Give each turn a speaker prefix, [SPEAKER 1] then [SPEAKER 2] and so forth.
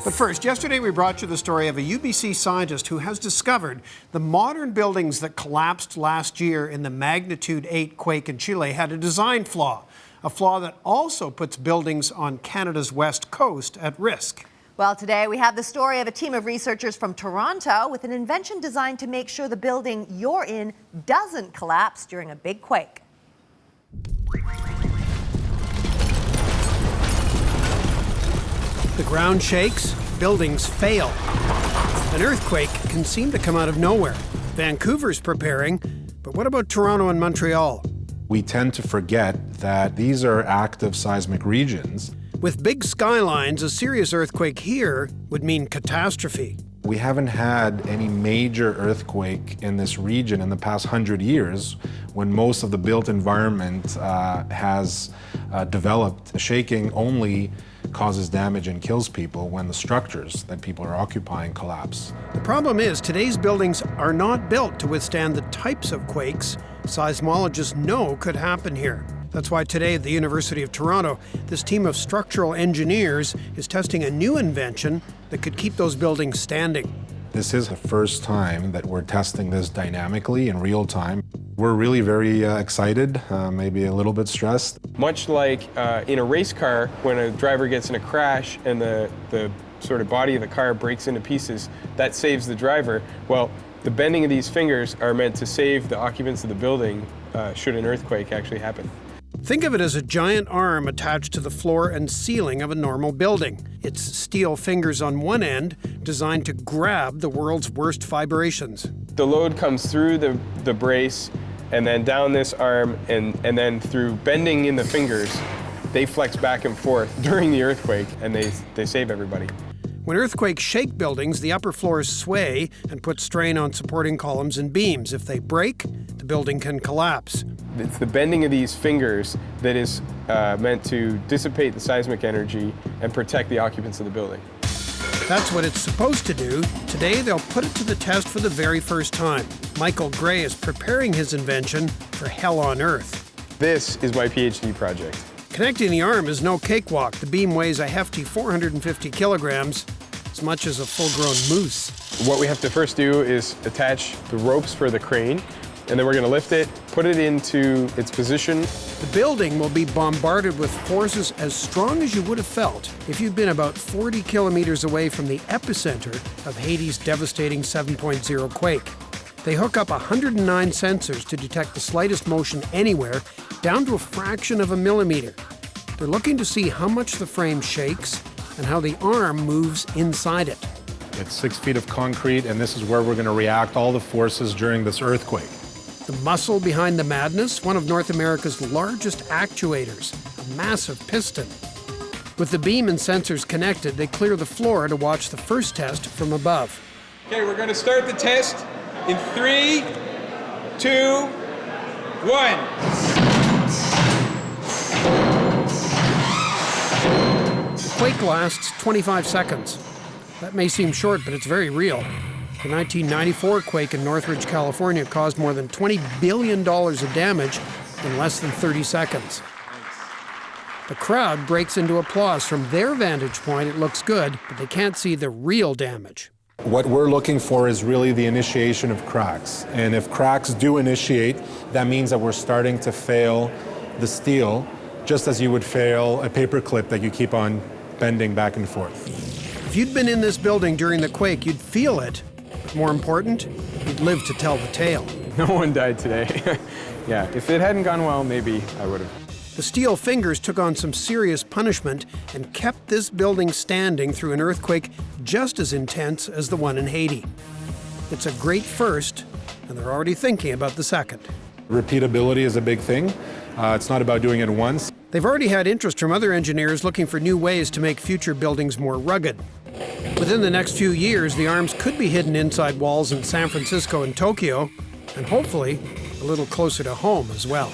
[SPEAKER 1] But first, yesterday we brought you the story of a UBC scientist who has discovered the modern buildings that collapsed last year in the magnitude 8 quake in Chile had a design flaw, a flaw that also puts buildings on Canada's west coast at risk.
[SPEAKER 2] Well, today we have the story of a team of researchers from Toronto with an invention designed to make sure the building you're in doesn't collapse during a big quake.
[SPEAKER 1] The ground shakes, buildings fail. An earthquake can seem to come out of nowhere. Vancouver's preparing, but what about Toronto and Montreal?
[SPEAKER 3] We tend to forget that these are active seismic regions.
[SPEAKER 1] With big skylines, a serious earthquake here would mean catastrophe.
[SPEAKER 3] We haven't had any major earthquake in this region in the past 100 years when most of the built environment has developed. Shaking only causes damage and kills people when the structures that people are occupying collapse.
[SPEAKER 1] The problem is today's buildings are not built to withstand the types of quakes seismologists know could happen here. That's why today at the University of Toronto, this team of structural engineers is testing a new invention that could keep those buildings standing.
[SPEAKER 3] This is the first time that we're testing this dynamically in real time. We're really very excited, maybe a little bit stressed.
[SPEAKER 4] Much like in a race car, when a driver gets in a crash and the sort of body of the car breaks into pieces, that saves the driver. Well, the bending of these fingers are meant to save the occupants of the building should an earthquake actually happen.
[SPEAKER 1] Think of it as a giant arm attached to the floor and ceiling of a normal building. It's steel fingers on one end designed to grab the world's worst vibrations.
[SPEAKER 4] The load comes through the brace and then down this arm and then through bending in the fingers, they flex back and forth during the earthquake and they save everybody.
[SPEAKER 1] When earthquakes shake buildings, the upper floors sway and put strain on supporting columns and beams. If they break, the building can collapse.
[SPEAKER 4] It's the bending of these fingers that is meant to dissipate the seismic energy and protect the occupants of the building.
[SPEAKER 1] That's what it's supposed to do. Today, they'll put it to the test for the very first time. Michael Gray is preparing his invention for hell on earth.
[SPEAKER 4] This is my PhD project.
[SPEAKER 1] Connecting the arm is no cakewalk. The beam weighs a hefty 450 kilograms, as much as a full-grown moose.
[SPEAKER 4] What we have to first do is attach the ropes for the crane, and then we're going to lift it, put it into its position.
[SPEAKER 1] The building will be bombarded with forces as strong as you would have felt if you'd been about 40 kilometers away from the epicenter of Haiti's devastating 7.0 quake. They hook up 109 sensors to detect the slightest motion anywhere, down to a fraction of a millimeter. They're looking to see how much the frame shakes and how the arm moves inside it.
[SPEAKER 3] It's 6 feet of concrete, and this is where we're going to react all the forces during this earthquake.
[SPEAKER 1] The muscle behind the madness, one of North America's largest actuators, a massive piston. With the beam and sensors connected, they clear the floor to watch the first test from above.
[SPEAKER 4] Okay, we're going to start the test in 3, 2, 1.
[SPEAKER 1] The quake lasts 25 seconds. That may seem short, but it's very real. The 1994 quake in Northridge, California caused more than $20 billion of damage in less than 30 seconds. The crowd breaks into applause. From their vantage point, it looks good, but they can't see the real damage.
[SPEAKER 3] What we're looking for is really the initiation of cracks. And if cracks do initiate, that means that we're starting to fail the steel, just as you would fail a paper clip that you keep on bending back and forth.
[SPEAKER 1] If you'd been in this building during the quake, you'd feel it. But more important, you'd live to tell the tale.
[SPEAKER 4] No one died today. Yeah, if it hadn't gone well, maybe I would have.
[SPEAKER 1] The steel fingers took on some serious punishment and kept this building standing through an earthquake just as intense as the one in Haiti. It's a great first, and they're already thinking about the second.
[SPEAKER 3] Repeatability is a big thing. It's not about doing it once.
[SPEAKER 1] They've already had interest from other engineers looking for new ways to make future buildings more rugged. Within the next few years, the arms could be hidden inside walls in San Francisco and Tokyo, and hopefully a little closer to home as well.